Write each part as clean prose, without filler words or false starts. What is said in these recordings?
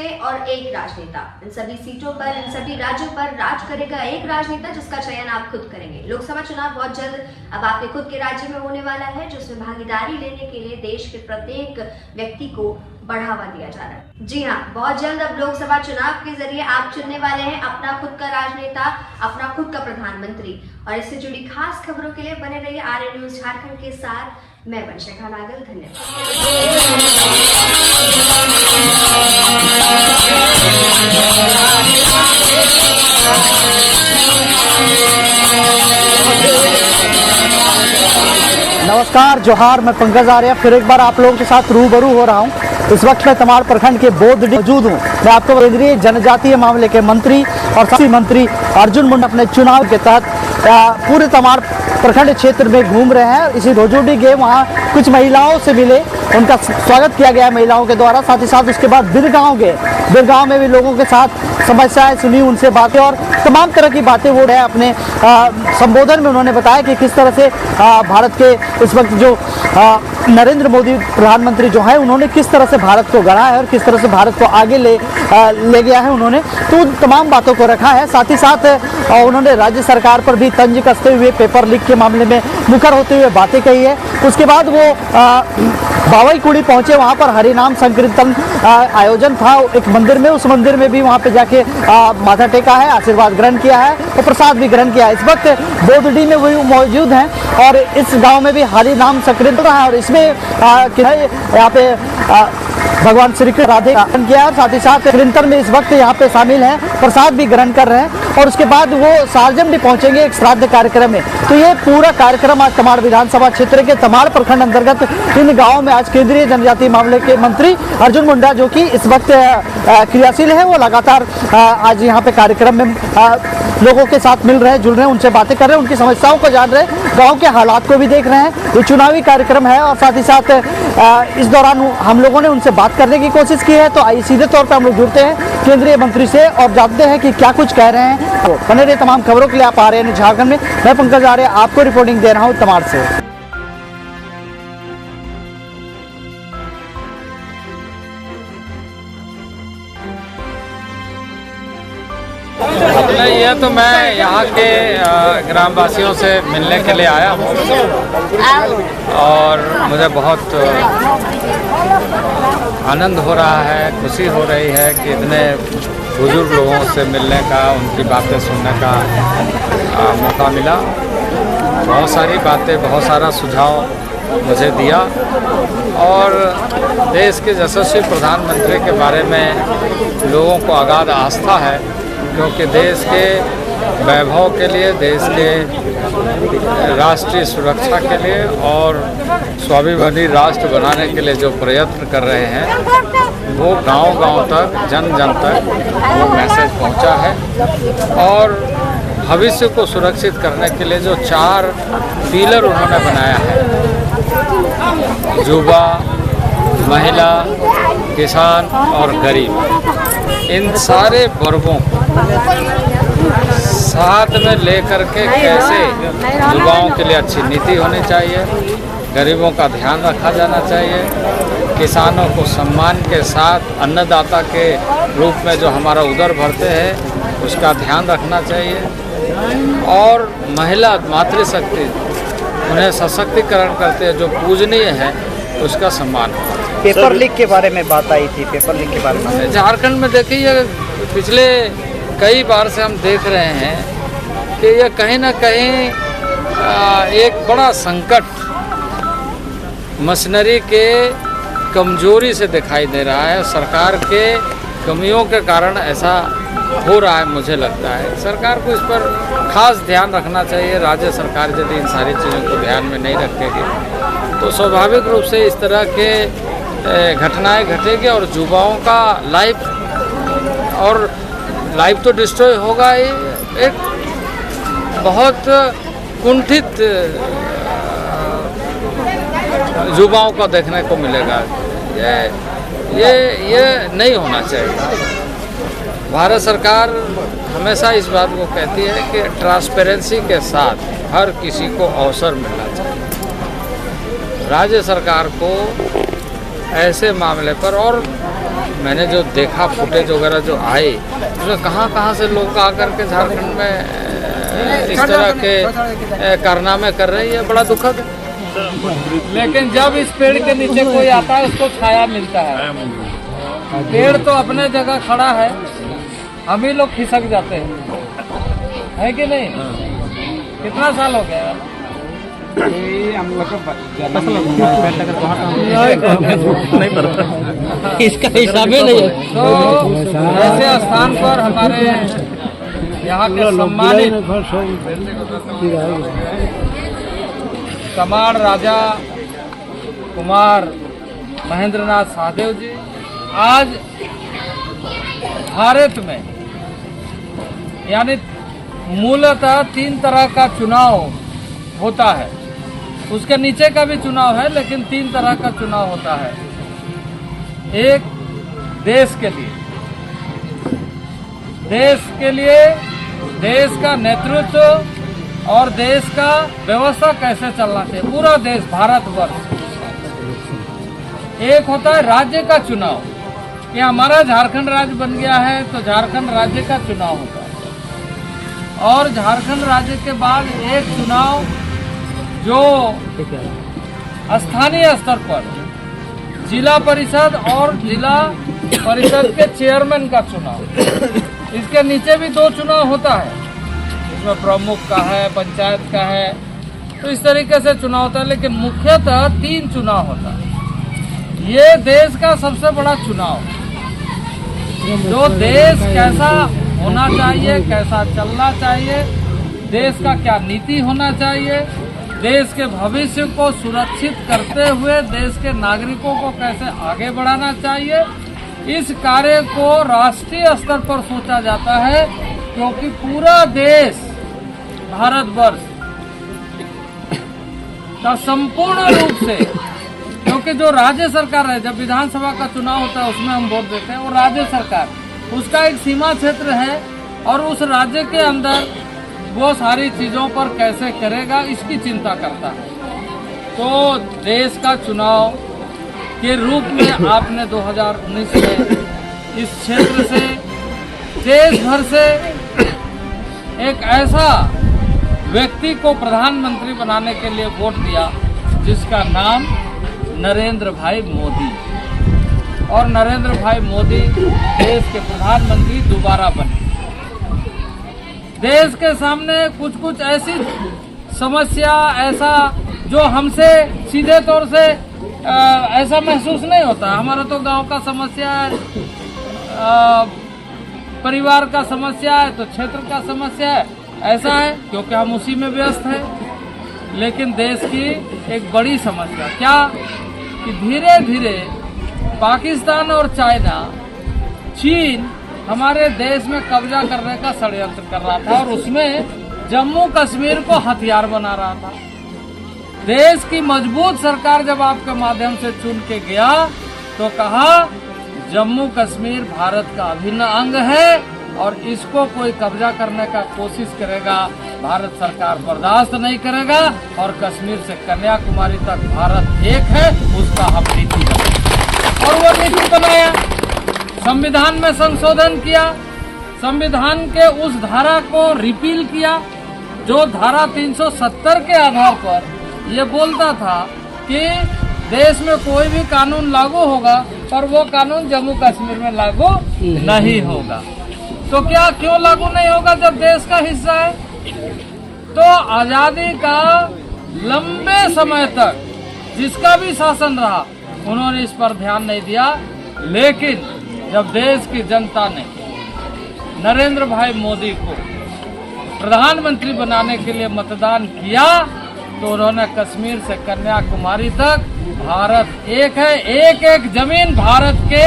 सीटें और एक राजनेता। इन सभी सीटों पर, इन सभी राज्यों पर राज करेगा एक राजनेता, जिसका चयन आप खुद करेंगे। लोकसभा चुनाव बहुत जल्द अब आपके खुद के राज्य में होने वाला है, जिसमें भागीदारी लेने के लिए देश के प्रत्येक व्यक्ति को बढ़ावा दिया जा रहा है। जी हाँ, बहुत जल्द अब लोकसभा चुनाव के जरिए आप चुनने वाले हैं अपना खुद का राजनेता, अपना खुद का प्रधानमंत्री। और इससे जुड़ी खास खबरों के लिए बने रहिए आर्य न्यूज झारखंड के साथ। मैं वंशिका नागल, धन्यवाद। नमस्कार, जोहार। मैं पंकज आर्य फिर एक बार आप लोगों के साथ रूबरू हो रहा हूं। इस वक्त मैं तमाड़ प्रखंड के बोधडी मौजूद हूं। मैं आपको केंद्रीय जनजातीय मामले के मंत्री और कृषि मंत्री अर्जुन मुंडा अपने चुनाव के तहत पूरे तमाड़ प्रखंड क्षेत्र में घूम रहे हैं। इसी रोजोडी गए, वहाँ कुछ महिलाओं से मिले, उनका स्वागत किया गया महिलाओं के द्वारा। साथ ही साथ उसके बाद बिरगांव गए, बिरगांव में भी लोगों के साथ समस्याएं सुनी, उनसे बातें और तमाम तरह की बातें वो रहे। अपने संबोधन में उन्होंने बताया कि किस तरह से भारत के इस वक्त जो नरेंद्र मोदी प्रधानमंत्री जो है, उन्होंने किस तरह से भारत को गढ़ा है और किस तरह से भारत को आगे ले गया है उन्होंने, तो तमाम बातों को रखा है। साथ ही साथ उन्होंने राज्य सरकार पर भी तंज कसते हुए पेपर लीक के मामले में मुखर होते हुए बातें कही है। उसके बाद वो बावईकुड़ी पहुंचे, वहां पर हरिनाम संकीर्तन आयोजन था एक मंदिर में। उस मंदिर में भी वहां पे जाके माथा टेका है, आशीर्वाद ग्रहण किया है और प्रसाद भी ग्रहण किया है। इस वक्त बोधडी में वही मौजूद हैं और इस गांव में भी हरिनाम संकीर्तन रहा है और इसमें यहाँ पे भगवान श्री कृष्ण राधे ग्रहण किया है। साथ ही साथ कीर्तन में इस वक्त यहाँ पे शामिल हैं, प्रसाद भी ग्रहण कर रहे हैं और उसके बाद वो सार्जम भी पहुंचेंगे एक श्राद्ध कार्यक्रम में। तो ये पूरा कार्यक्रम आज तमाड़ विधानसभा क्षेत्र के तमाड़ प्रखंड अंतर्गत इन गाँव में आज केंद्रीय जनजातीय मामले के मंत्री अर्जुन मुंडा, जो कि इस वक्त क्रियाशील है, वो लगातार आज यहाँ पे कार्यक्रम में लोगों के साथ मिल रहे हैं, जुड़ रहे हैं, उनसे बातें कर रहे हैं, उनकी समस्याओं को जान रहे हैं, गांव के हालात को भी देख रहे हैं। ये चुनावी कार्यक्रम है और साथ ही साथ इस दौरान हम लोगों ने उनसे बात करने की कोशिश की है। तो आइए सीधे तौर पर हम लोग जुड़ते हैं केंद्रीय मंत्री से और जानते हैं कि क्या कुछ कह रहे हैं। तो बने रहिए तमाम खबरों के लिए आप आ रहे हैं झारखंड में। मैं पंकज आर्य आपको रिपोर्टिंग दे रहा हूँ तमाड़ से। नहीं, ये तो मैं यहाँ के ग्रामवासियों से मिलने के लिए आया हूँ और मुझे बहुत आनंद हो रहा है, खुशी हो रही है कि इतने बुजुर्ग लोगों से मिलने का, उनकी बातें सुनने का मौका मिला। बहुत सारी बातें, बहुत सारा सुझाव मुझे दिया और देश के यशस्वी प्रधानमंत्री के बारे में लोगों को अगाध आस्था है, क्योंकि देश के वैभव के लिए, देश के राष्ट्रीय सुरक्षा के लिए और स्वाभिमानी राष्ट्र बनाने के लिए जो प्रयत्न कर रहे हैं, वो गांव-गांव तक, जन-जन तक वो मैसेज पहुंचा है। और भविष्य को सुरक्षित करने के लिए जो 4 पिलर उन्होंने बनाया है, युवा, महिला, किसान और गरीब, इन सारे वर्गों को साथ में लेकर के कैसे युवाओं के लिए अच्छी नीति होनी चाहिए, गरीबों का ध्यान रखा जाना चाहिए, किसानों को सम्मान के साथ अन्नदाता के रूप में जो हमारा उदर भरते हैं उसका ध्यान रखना चाहिए, और महिला मातृशक्ति, उन्हें सशक्तिकरण करते हैं जो पूजनीय है, उसका सम्मान। पेपर लीक के बारे में बात आई थी, पेपर लीक के बारे में झारखंड में देखिए पिछले कई बार से हम देख रहे हैं कि यह कहीं ना कहीं एक बड़ा संकट मशीनरी के कमजोरी से दिखाई दे रहा है। सरकार के कमियों के कारण ऐसा हो रहा है, मुझे लगता है। सरकार को इस पर खास ध्यान रखना चाहिए। राज्य सरकार यदि इन सारी चीज़ों को ध्यान में नहीं रखेगी तो स्वाभाविक रूप से इस तरह के घटनाएं घटेगी और युवाओं का लाइफ तो डिस्ट्रॉय होगा ही, एक बहुत कुंठित युवाओं को देखने को मिलेगा। ये नहीं होना चाहिए। भारत सरकार हमेशा इस बात को कहती है कि ट्रांसपेरेंसी के साथ हर किसी को अवसर मिलना चाहिए। राज्य सरकार को ऐसे मामले पर, और मैंने जो देखा फुटेज वगैरह जो आए, उसमें कहाँ से लोग आकर के झारखंड में इस तरह के कारनामे कर रहे हैं, ये बड़ा दुखद है। लेकिन जब इस पेड़ के नीचे कोई आता है उसको छाया मिलता है। पेड़ तो अपने जगह खड़ा है, हम ही लोग खिसक जाते हैं, है कि नहीं? कितना साल हो गया? इसका हिसाब ही नहीं है। तो ऐसे स्थान पर हमारे यहाँ के सम्मानित कमाड़ राजा कुमार महेंद्रनाथ शाहदेव जी आज भारत में, यानी मूलतः 3 तरह का चुनाव होता है, उसके नीचे का भी चुनाव है, लेकिन 3 तरह का चुनाव होता है। एक देश के लिए देश का नेतृत्व और देश का व्यवस्था कैसे चलना चाहिए, पूरा देश भारतवर्ष। एक होता है राज्य का चुनाव, कि हमारा झारखंड राज्य बन गया है तो झारखंड राज्य का चुनाव होता है। और झारखंड राज्य के बाद एक चुनाव जो स्थानीय स्तर पर जिला परिषद और जिला परिषद के चेयरमैन का चुनाव, इसके नीचे भी 2 चुनाव होता है, इसमें प्रमुख का है, पंचायत का है, तो इस तरीके से चुनाव होता है। लेकिन मुख्यतः 3 चुनाव होता है। ये देश का सबसे बड़ा चुनाव, जो देश कैसा होना चाहिए, कैसा चलना चाहिए, देश का क्या नीति होना चाहिए, देश के भविष्य को सुरक्षित करते हुए देश के नागरिकों को कैसे आगे बढ़ाना चाहिए, इस कार्य को राष्ट्रीय स्तर पर सोचा जाता है। क्योंकि पूरा देश भारतवर्ष का संपूर्ण रूप से, क्योंकि जो राज्य सरकार है, जब विधानसभा का चुनाव होता है उसमें हम वोट देते हैं, और राज्य सरकार उसका एक सीमा क्षेत्र है और उस राज्य के अंदर वो सारी चीजों पर कैसे करेगा इसकी चिंता करता है। तो देश का चुनाव के रूप में आपने 2019 में इस क्षेत्र से, देश भर से एक ऐसा व्यक्ति को प्रधानमंत्री बनाने के लिए वोट दिया जिसका नाम नरेंद्र भाई मोदी, और नरेंद्र भाई मोदी देश के प्रधानमंत्री दोबारा बने। देश के सामने कुछ ऐसी समस्या, ऐसा जो हमसे सीधे तौर से ऐसा महसूस नहीं होता। हमारा तो गांव का समस्या है, परिवार का समस्या है, तो क्षेत्र का समस्या है, ऐसा है क्योंकि हम उसी में व्यस्त हैं। लेकिन देश की एक बड़ी समस्या क्या, कि धीरे धीरे पाकिस्तान और चाइना, चीन हमारे देश में कब्जा करने का षड्यंत्र कर रहा था, और उसमें जम्मू कश्मीर को हथियार बना रहा था। देश की मजबूत सरकार जब आपके माध्यम से चुन के गया तो कहा जम्मू कश्मीर भारत का अभिन्न अंग है और इसको कोई कब्जा करने का कोशिश करेगा, भारत सरकार बर्दाश्त नहीं करेगा, और कश्मीर से कन्याकुमारी तक भारत एक है, उसका हम नीति बनाए। और वो नीति बनाया, संविधान में संशोधन किया, संविधान के उस धारा को रिपील किया जो धारा 370 के आधार पर ये बोलता था कि देश में कोई भी कानून लागू होगा पर वो कानून जम्मू कश्मीर में लागू नहीं होगा। तो क्या क्यों लागू नहीं होगा जब देश का हिस्सा है? तो आजादी का लंबे समय तक जिसका भी शासन रहा उन्होंने इस पर ध्यान नहीं दिया। लेकिन जब देश की जनता ने नरेंद्र भाई मोदी को प्रधानमंत्री बनाने के लिए मतदान किया तो उन्होंने कश्मीर से कन्याकुमारी तक भारत एक है, एक एक जमीन भारत के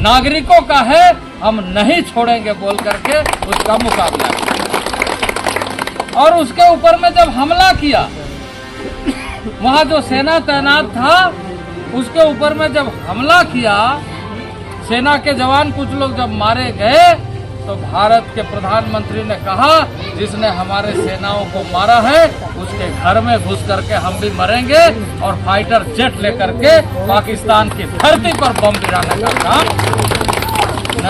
नागरिकों का है, हम नहीं छोड़ेंगे बोल करके उसका मुकाबला किया। और उसके ऊपर में जब हमला किया, वहां जो सेना तैनात था उसके ऊपर में जब हमला किया, सेना के जवान कुछ लोग जब मारे गए तो भारत के प्रधानमंत्री ने कहा जिसने हमारे सेनाओं को मारा है उसके घर में घुस करके हम भी मरेंगे, और फाइटर जेट लेकर के पाकिस्तान की धरती पर बम गिराने का काम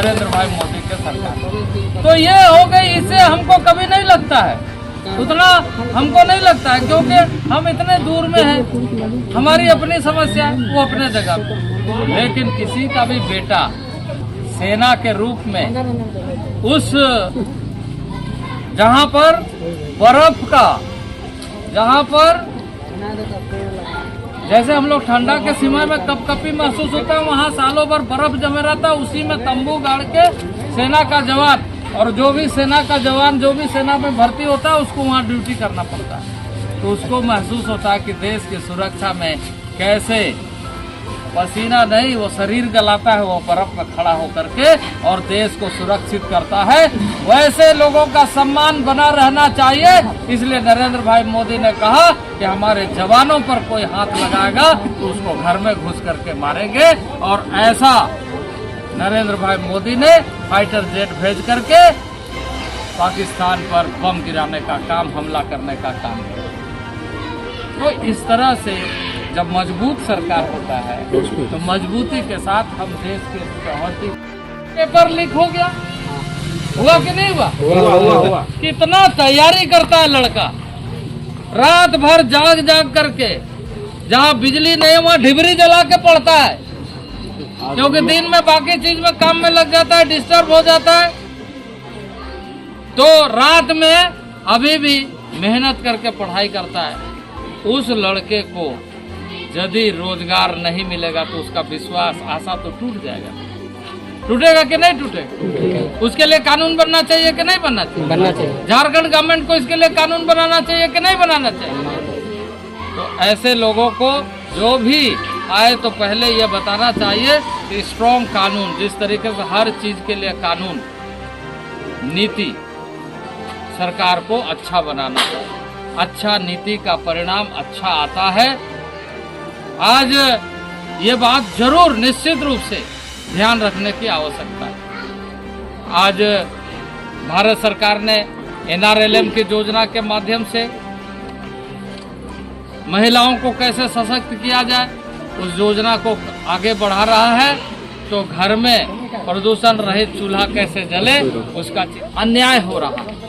नरेंद्र भाई मोदी के सरकार। तो ये हो गई, इससे हमको कभी नहीं लगता है, उतना हमको नहीं लगता है, क्योंकि हम इतने दूर में हैं, हमारी अपनी समस्या है, वो अपने जगह पे। लेकिन किसी का भी बेटा सेना के रूप में उस जहां पर बर्फ का, जहां पर जैसे हम लोग ठंडा के समय में कपकपी महसूस होता है, वहाँ सालों भर बर्फ जमे रहता है, उसी में तंबू गाड़ के सेना का जवान और जो भी सेना का जवान जो भी सेना में भर्ती होता है उसको वहाँ ड्यूटी करना पड़ता है। तो उसको महसूस होता है कि देश की सुरक्षा में कैसे पसीना नहीं, वो शरीर गलाता है, वो बर्फ में खड़ा होकर के और देश को सुरक्षित करता है। वैसे लोगों का सम्मान बना रहना चाहिए। इसलिए नरेंद्र भाई मोदी ने कहा कि हमारे जवानों पर कोई हाथ लगाएगा तो उसको घर में घुस करके मारेंगे। और ऐसा नरेंद्र भाई मोदी ने फाइटर जेट भेज करके पाकिस्तान पर बम गिराने का काम, हमला करने का काम किया। तो इस तरह से जब मजबूत सरकार होता है तो मजबूती के साथ हम देश के बहुत। पेपर लीक हो गया, हुआ कि नहीं हुआ? हुआ। कितना तैयारी करता है लड़का, रात भर जाग जाग करके, जहाँ बिजली नहीं वहाँ ढिबरी जला के पढ़ता है, क्योंकि दिन में बाकी चीज में काम में लग जाता है, डिस्टर्ब हो जाता है। तो रात में अभी भी मेहनत करके पढ़ाई करता है। उस लड़के को यदि रोजगार नहीं मिलेगा तो उसका विश्वास, आशा तो टूट जाएगा। टूटेगा कि नहीं टूटेगा? उसके लिए कानून बनना चाहिए कि नहीं बनना चाहिए? बनना चाहिए। झारखंड गवर्नमेंट को इसके लिए कानून बनाना चाहिए कि नहीं बनाना चाहिए? तो ऐसे लोगों को जो भी आए तो पहले ये बताना चाहिए कि स्ट्रॉन्ग कानून, जिस तरीके से हर चीज के लिए कानून नीति सरकार को अच्छा बनाना चाहिए। अच्छा नीति का परिणाम अच्छा आता है। आज ये बात जरूर निश्चित रूप से ध्यान रखने की आवश्यकता है। आज भारत सरकार ने NRLM की योजना के माध्यम से महिलाओं को कैसे सशक्त किया जाए उस योजना को आगे बढ़ा रहा है। तो घर में प्रदूषण रहित चूल्हा कैसे जले उसका अन्याय हो रहा है।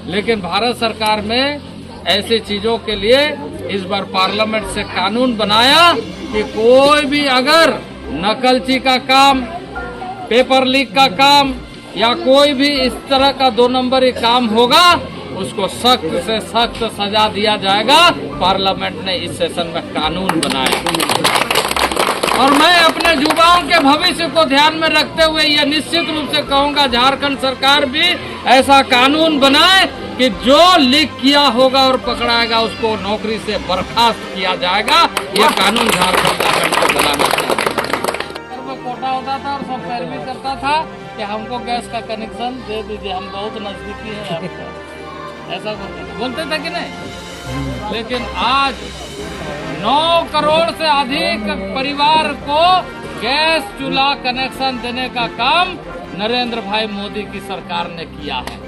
लेकिन भारत सरकार में ऐसी चीजों के लिए इस बार पार्लियामेंट से कानून बनाया कि कोई भी अगर नकलची का काम, पेपर लीक का काम या कोई भी इस तरह का 2 नंबरी काम होगा उसको सख्त से सख्त सजा दिया जाएगा। पार्लियामेंट ने इस सेशन में कानून बनाया और मैं अपने युवाओं के भविष्य को ध्यान में रखते हुए ये निश्चित रूप से कहूंगा झारखंड सरकार भी ऐसा कानून बनाए कि जो लीक किया होगा और पकड़ाएगा उसको नौकरी से बर्खास्त किया जाएगा। ये कानून झारखंड गवर्नमेंट को बनाना चाहिए। कोटा होता था और सब पैरवी करता था कि हमको गैस का कनेक्शन दे दीजिए, हम बहुत नजदीकी है आपका, ऐसा बोलते थे कि नहीं? लेकिन आज 9 करोड़ से अधिक परिवार को गैस चूल्हा कनेक्शन देने का काम नरेंद्र भाई मोदी की सरकार ने किया है।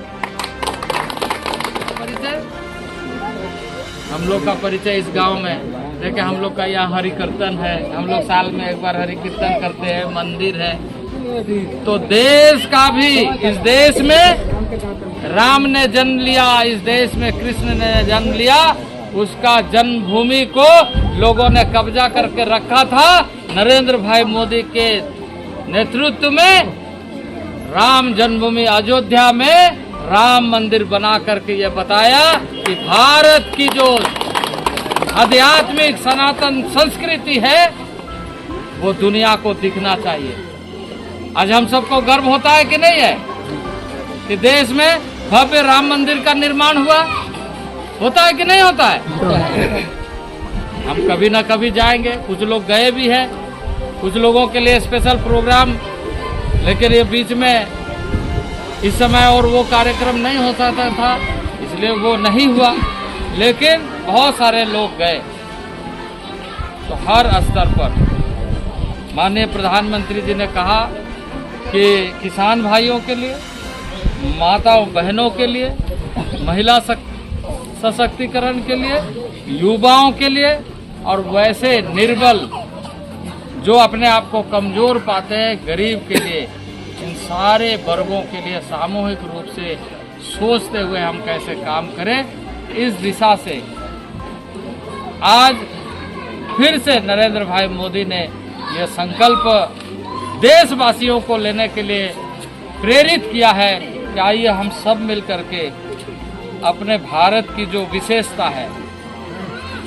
परिचय हम लोग का परिचय इस गांव में देखिए, हम लोग का यहाँ हरि कीर्तन है, हम लोग साल में एक बार हरि कीर्तन करते हैं, मंदिर है। तो देश का भी, इस देश में राम ने जन्म लिया, इस देश में कृष्ण ने जन्म लिया, उसका जन्मभूमि को लोगों ने कब्जा करके रखा था। नरेंद्र भाई मोदी के नेतृत्व में राम जन्मभूमि अयोध्या में राम मंदिर बना करके ये बताया कि भारत की जो आध्यात्मिक सनातन संस्कृति है वो दुनिया को दिखना चाहिए। आज हम सबको गर्व होता है कि नहीं है कि देश में भव्य राम मंदिर का निर्माण हुआ? होता है कि नहीं होता है? हम कभी ना कभी जाएंगे, कुछ लोग गए भी हैं, कुछ लोगों के लिए स्पेशल प्रोग्राम, लेकिन ये बीच में इस समय और वो कार्यक्रम नहीं हो सकता था इसलिए वो नहीं हुआ, लेकिन बहुत सारे लोग गए। तो हर स्तर पर माननीय प्रधानमंत्री जी ने कहा कि किसान भाइयों के लिए, माताओं बहनों के लिए, महिला सशक्तिकरण के लिए, युवाओं के लिए और वैसे निर्बल जो अपने आप को कमजोर पाते हैं गरीब के लिए इन सारे वर्गों के लिए सामूहिक रूप से सोचते हुए हम कैसे काम करें, इस दिशा से आज फिर से नरेंद्र भाई मोदी ने यह संकल्प देशवासियों को लेने के लिए प्रेरित किया है कि आइए हम सब मिल करके अपने भारत की जो विशेषता है,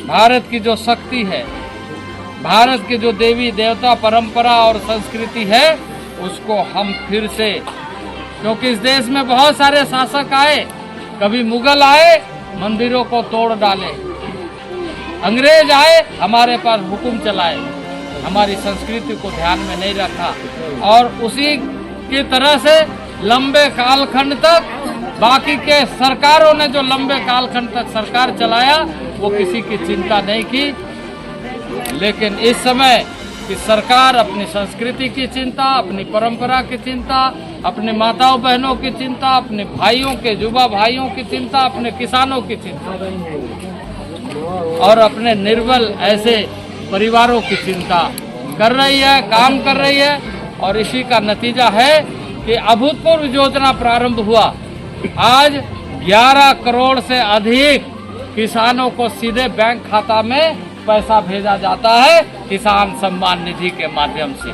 भारत की जो शक्ति है, भारत की जो देवी देवता परंपरा और संस्कृति है, उसको हम फिर से, क्योंकि इस देश में बहुत सारे शासक आए, कभी मुगल आए मंदिरों को तोड़ डाले, अंग्रेज आए हमारे पास हुक्म चलाए, हमारी संस्कृति को ध्यान में नहीं रखा और उसी की तरह से लंबे कालखंड तक बाकी के सरकारों ने जो लंबे कालखंड तक सरकार चलाया वो किसी की चिंता नहीं की। लेकिन इस समय कि सरकार अपनी संस्कृति की चिंता, अपनी परंपरा की चिंता, अपने माताओं बहनों की चिंता, अपने भाइयों के युवा भाइयों की चिंता, अपने किसानों की चिंता और अपने निर्बल ऐसे परिवारों की चिंता कर रही है, काम कर रही है। और इसी का नतीजा है कि अभूतपूर्व योजना प्रारंभ हुआ। आज 11 करोड़ से अधिक किसानों को सीधे बैंक खाता में पैसा भेजा जाता है किसान सम्मान निधि के माध्यम से।